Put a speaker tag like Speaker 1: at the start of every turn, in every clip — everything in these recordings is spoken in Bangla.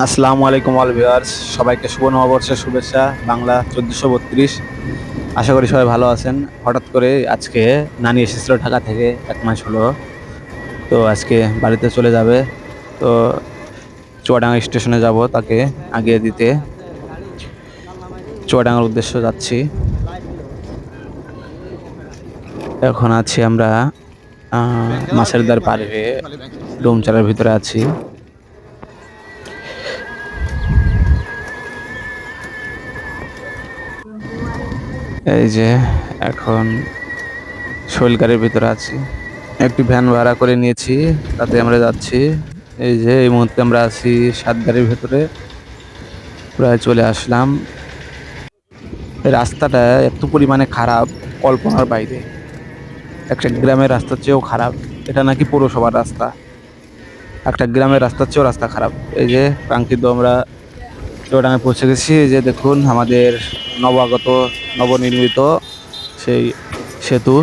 Speaker 1: আসসালামু আলাইকুম অল ভিউয়ার্স, সবাইকে শুভ নববর্ষের শুভেচ্ছা। বাংলা 1432। আশা করি সবাই ভালো আছেন। হঠাৎ করে আজকে নানি এসেছিল ঢাকা থেকে, 1 মাস হলো। তো আজকে বাড়িতে চলে যাবে। তো চুয়াডাঙ্গা স্টেশনে যাব তাকে আগিয়ে দিতে। চুয়াডাঙ্গার উদ্দেশ্যে যাচ্ছি। এখন আছি আমরা মাছের দ্বার পার হয়ে ডোমচারের ভিতরে আছি। এই যে এখন শৈলগাড়ির ভিতরে আছি। একটি ভ্যান ভাড়া করে নিয়েছি, তাতে আমরা যাচ্ছি। এই যে এই মুহূর্তে আমরা আছি সাতগাড়ির ভেতরে, প্রায় চলে আসলাম। এই রাস্তাটা এত পরিমাণে খারাপ, কল্পনার বাইরে। একটা গ্রামের রাস্তার চেয়েও খারাপ। এটা নাকি পৌরসভার রাস্তা, একটা গ্রামের রাস্তার চেয়েও রাস্তা খারাপ। এই যে কাঙ্ক্ষিত আমরা চুয়াডাঙ্গায় পৌঁছে গেছি। এই যে দেখুন আমাদের নবাগত নবনির্মিত সেই সেতু,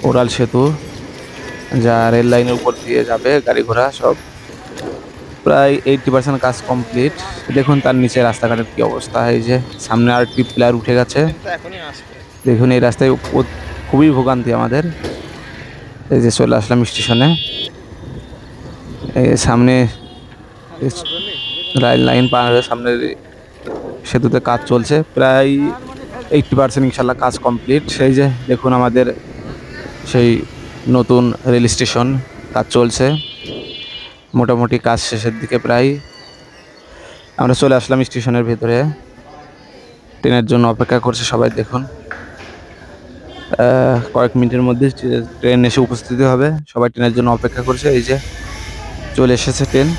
Speaker 1: ওরাল সেতু, যা রেল লাইনের উপর দিয়ে যাবে গাড়ি ঘোড়া সব। প্রায় 80% কাজ কমপ্লিট। দেখুন তার নিচে রাস্তাঘাটের কি অবস্থা। এই যে সামনে আর একটি পিলার উঠে গেছে। দেখুন এই রাস্তায় খুবই ভোগান্তি আমাদের। এই যে চলে আসলাম স্টেশনে। এই সামনে রেল লাইন পার হয়ে সামনে সেতুতে কাজ চলছে। প্রায় 80% ইনশাল্লাহ কাজ কমপ্লিট। সেই যে দেখুন আমাদের সেই নতুন রেল স্টেশন, কাজ চলছে মোটামুটি, কাজ শেষের দিকে প্রায়। আমরা চলে আসলাম স্টেশনের ভিতরে। ট্রেনের জন্য অপেক্ষা করছে সবাই। দেখুন কয়েক মিনিটের মধ্যে ট্রেন এসে উপস্থিত হবে। সবাই ট্রেনের জন্য অপেক্ষা করছে। এই যে চলে এসেছে ট্রেন,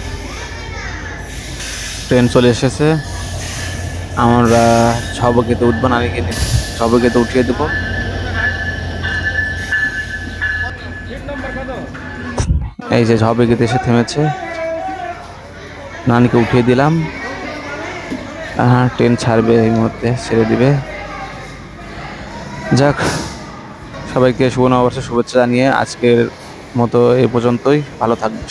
Speaker 1: ট্রেন চলে এসেছে। আমরা ঝবকেতে উঠবো, নানিকে ঝবকেতে উঠিয়ে দেবো। এই যে ঝবকেতে এসে থেমেছে, নানিকে উঠিয়ে দিলাম। ট্রেন ছাড়বে, এই মুহূর্তে ছেড়ে দিবে। যাক, সবাইকে শুভ নববর্ষের শুভেচ্ছা জানিয়ে আজকের মতো এই পর্যন্তই। ভালো থাকবে।